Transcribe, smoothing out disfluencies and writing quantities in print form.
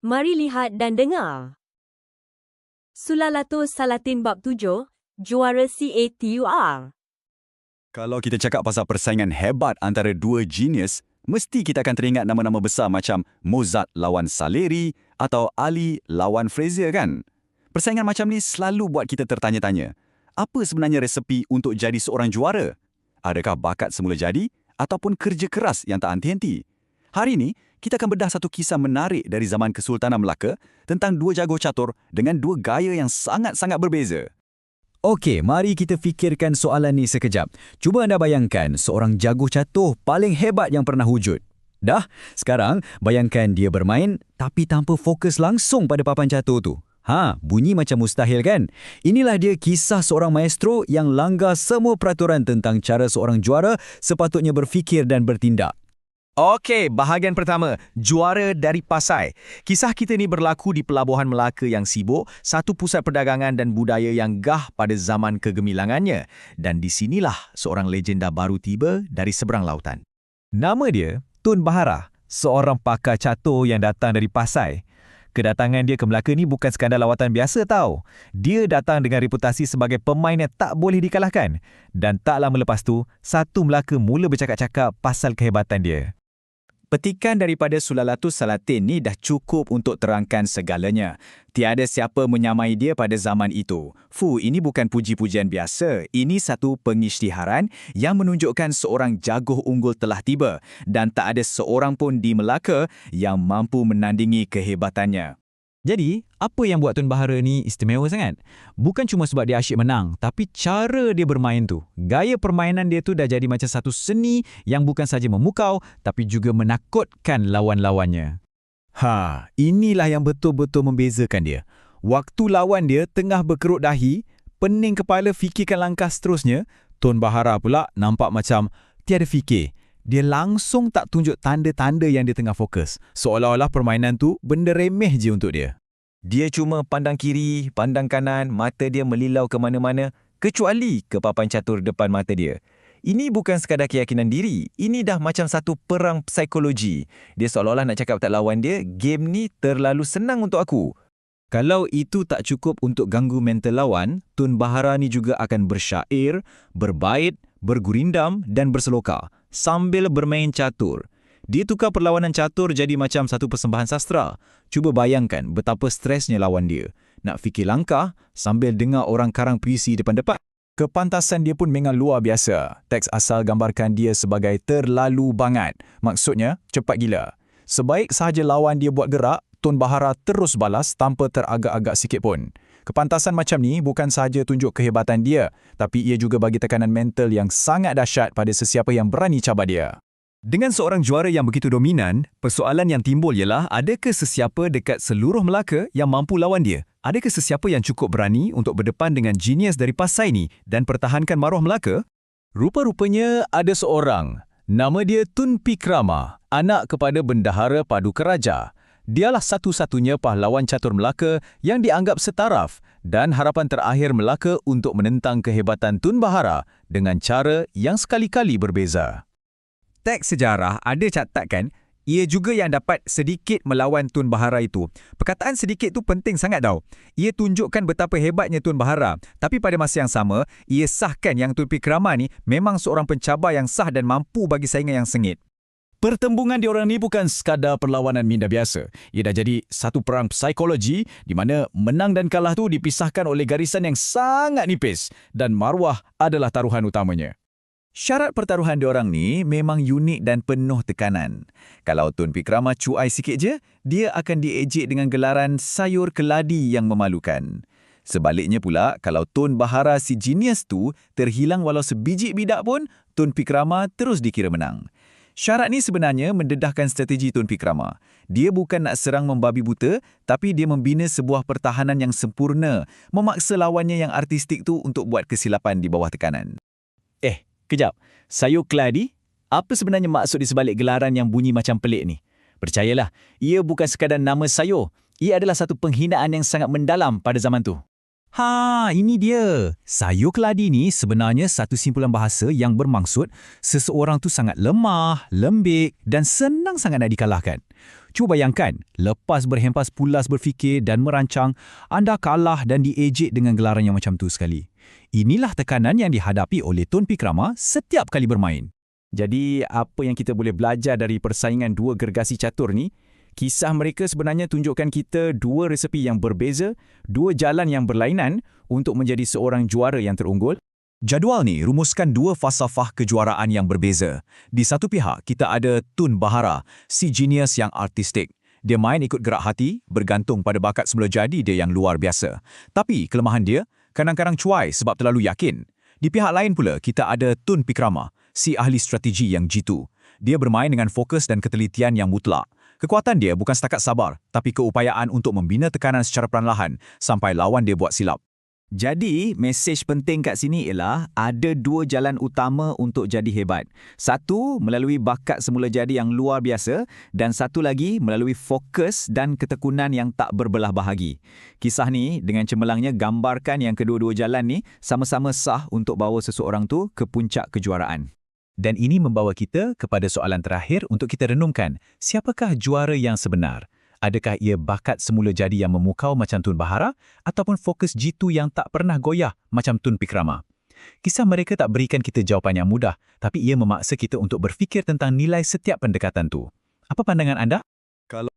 Mari lihat dan dengar. Sulalatus Salatin Bab 7, Juara CATUR. Kalau kita cakap pasal persaingan hebat antara dua genius, mesti kita akan teringat nama-nama besar macam Mozart lawan Salieri atau Ali lawan Frazier kan? Persaingan macam ni selalu buat kita tertanya-tanya. Apa sebenarnya resepi untuk jadi seorang juara? Adakah bakat semula jadi ataupun kerja keras yang tak henti-henti? Hari ini, kita akan bedah satu kisah menarik dari zaman Kesultanan Melaka tentang dua jago catur dengan dua gaya yang sangat-sangat berbeza. Okey, mari kita fikirkan soalan ni sekejap. Cuba anda bayangkan seorang jago catur paling hebat yang pernah wujud. Dah, sekarang bayangkan dia bermain tapi tanpa fokus langsung pada papan catur tu. Bunyi macam mustahil kan? Inilah dia kisah seorang maestro yang langgar semua peraturan tentang cara seorang juara sepatutnya berfikir dan bertindak. Okey, bahagian pertama, juara dari Pasai. Kisah kita ni berlaku di Pelabuhan Melaka yang sibuk, satu pusat perdagangan dan budaya yang gah pada zaman kegemilangannya. Dan di sinilah seorang legenda baru tiba dari seberang lautan. Nama dia Tun Bahara, seorang pakar catur yang datang dari Pasai. Kedatangan dia ke Melaka ni bukan sekadar lawatan biasa tau. Dia datang dengan reputasi sebagai pemain yang tak boleh dikalahkan. Dan tak lama lepas tu, satu Melaka mula bercakap-cakap pasal kehebatan dia. Petikan daripada Sulalatus Salatin ni dah cukup untuk terangkan segalanya. Tiada siapa menyamai dia pada zaman itu. Ini bukan puji-pujian biasa. Ini satu pengisytiharan yang menunjukkan seorang jago unggul telah tiba dan tak ada seorang pun di Melaka yang mampu menandingi kehebatannya. Jadi, apa yang buat Tun Bahara ni istimewa sangat? Bukan cuma sebab dia asyik menang, tapi cara dia bermain tu. Gaya permainan dia tu dah jadi macam satu seni yang bukan saja memukau, tapi juga menakutkan lawan-lawannya. Inilah yang betul-betul membezakan dia. Waktu lawan dia tengah berkerut dahi, pening kepala fikirkan langkah seterusnya, Tun Bahara pula nampak macam tiada fikir. Dia langsung tak tunjuk tanda-tanda yang dia tengah fokus. Seolah-olah permainan tu benda remeh je untuk dia. Dia cuma pandang kiri, pandang kanan, mata dia melilau ke mana-mana, kecuali ke papan catur depan mata dia. Ini bukan sekadar keyakinan diri, ini dah macam satu perang psikologi. Dia seolah-olah nak cakap tak lawan dia, game ni terlalu senang untuk aku. Kalau itu tak cukup untuk ganggu mental lawan, Tun Bahara ni juga akan bersyair, berbait, bergurindam dan berseloka sambil bermain catur. Dia tukar perlawanan catur jadi macam satu persembahan sastra. Cuba bayangkan betapa stresnya lawan dia. Nak fikir langkah sambil dengar orang karang puisi depan-depan. Kepantasan dia pun memang luar biasa. Teks asal gambarkan dia sebagai terlalu bangat. Maksudnya, cepat gila. Sebaik sahaja lawan dia buat gerak, Tun Bahara terus balas tanpa teragak-agak sikit pun. Kepantasan macam ni bukan sahaja tunjuk kehebatan dia, tapi ia juga bagi tekanan mental yang sangat dahsyat pada sesiapa yang berani cabar dia. Dengan seorang juara yang begitu dominan, persoalan yang timbul ialah adakah sesiapa dekat seluruh Melaka yang mampu lawan dia? Adakah sesiapa yang cukup berani untuk berdepan dengan genius dari Pasai ni dan pertahankan maruah Melaka? Rupa-rupanya ada seorang. Nama dia Tun Pikrama, anak kepada Bendahara Paduka Raja. Dialah satu-satunya pahlawan catur Melaka yang dianggap setaraf dan harapan terakhir Melaka untuk menentang kehebatan Tun Bahara dengan cara yang sekali-kali berbeza. Teks sejarah ada catatkan ia juga yang dapat sedikit melawan Tun Bahara itu. Perkataan sedikit tu penting sangat tau. Ia tunjukkan betapa hebatnya Tun Bahara, tapi pada masa yang sama, ia sahkan yang Tun Pikrama ni memang seorang pencabar yang sah dan mampu bagi saingan yang sengit. Pertembungan diorang ni bukan sekadar perlawanan minda biasa. Ia dah jadi satu perang psikologi di mana menang dan kalah tu dipisahkan oleh garisan yang sangat nipis dan maruah adalah taruhan utamanya. Syarat pertaruhan diorang ni memang unik dan penuh tekanan. Kalau Tun Pikrama cuai sikit je, dia akan diejek dengan gelaran sayur keladi yang memalukan. Sebaliknya pula, kalau Tun Bahara si genius tu terhilang walau sebiji bidak pun, Tun Pikrama terus dikira menang. Syarat ni sebenarnya mendedahkan strategi Tun Pikrama. Dia bukan nak serang membabi buta, tapi dia membina sebuah pertahanan yang sempurna, memaksa lawannya yang artistik tu untuk buat kesilapan di bawah tekanan. Kejap. Sayur keladi? Apa sebenarnya maksud di sebalik gelaran yang bunyi macam pelik ni? Percayalah, ia bukan sekadar nama sayur. Ia adalah satu penghinaan yang sangat mendalam pada zaman tu. Ini dia. Sayur keladi ni sebenarnya satu simpulan bahasa yang bermaksud seseorang tu sangat lemah, lembik dan senang sangat nak dikalahkan. Cuba bayangkan, lepas berhempas pulas berfikir dan merancang, anda kalah dan diejek dengan gelaran yang macam tu sekali. Inilah tekanan yang dihadapi oleh Tun Pikrama setiap kali bermain. Jadi, apa yang kita boleh belajar dari persaingan dua gergasi catur ni? Kisah mereka sebenarnya tunjukkan kita dua resepi yang berbeza, dua jalan yang berlainan untuk menjadi seorang juara yang terunggul. Jadual ni rumuskan dua falsafah kejuaraan yang berbeza. Di satu pihak, kita ada Tun Bahara, si genius yang artistik. Dia main ikut gerak hati, bergantung pada bakat semula jadi dia yang luar biasa. Tapi kelemahan dia, kadang-kadang cuai sebab terlalu yakin. Di pihak lain pula, kita ada Tun Pikrama, si ahli strategi yang jitu. Dia bermain dengan fokus dan ketelitian yang mutlak. Kekuatan dia bukan setakat sabar, tapi keupayaan untuk membina tekanan secara perlahan sampai lawan dia buat silap. Jadi, mesej penting kat sini ialah ada dua jalan utama untuk jadi hebat. Satu, melalui bakat semula jadi yang luar biasa dan satu lagi melalui fokus dan ketekunan yang tak berbelah bahagi. Kisah ni dengan cemerlangnya gambarkan yang kedua-dua jalan ni sama-sama sah untuk bawa seseorang tu ke puncak kejuaraan. Dan ini membawa kita kepada soalan terakhir untuk kita renungkan. Siapakah juara yang sebenar? Adakah ia bakat semula jadi yang memukau macam Tun Bahara ataupun fokus jitu yang tak pernah goyah macam Tun Pikrama? Kisah mereka tak berikan kita jawapan yang mudah, tapi ia memaksa kita untuk berfikir tentang nilai setiap pendekatan tu. Apa pandangan anda? Kalau